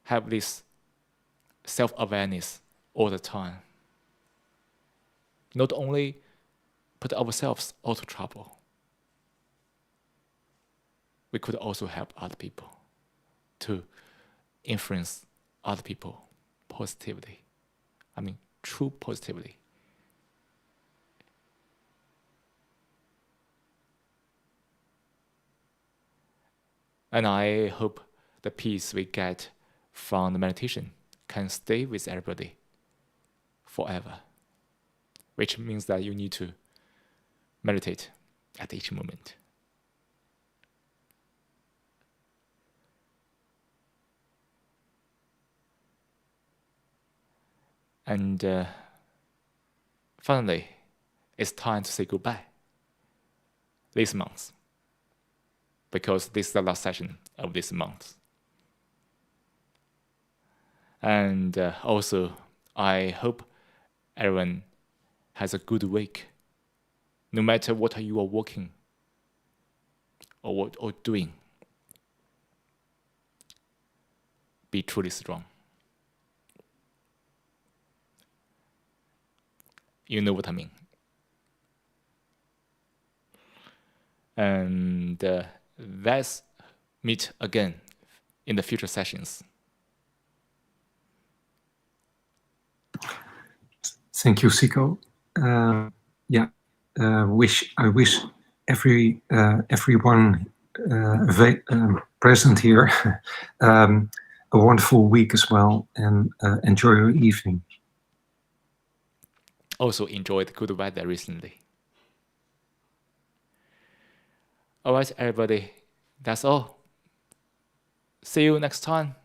have this self-awareness all the time. Not only put ourselves out of trouble, we could also help other people to influence other people positively. I mean, true positively. And I hope the peace we get from the meditation can stay with everybody forever, which means that you need to meditate at each moment. And finally, it's time to say goodbye this month, because this is the last session of this month. And also, I hope everyone has a good week, no matter what you are working or doing. Be truly strong. You know what I mean. And let's meet again in the future sessions. Thank you, Cico. I wish everyone present here a wonderful week as well, and enjoy your evening. Also enjoyed the good weather recently. All right, everybody, that's all. See you next time.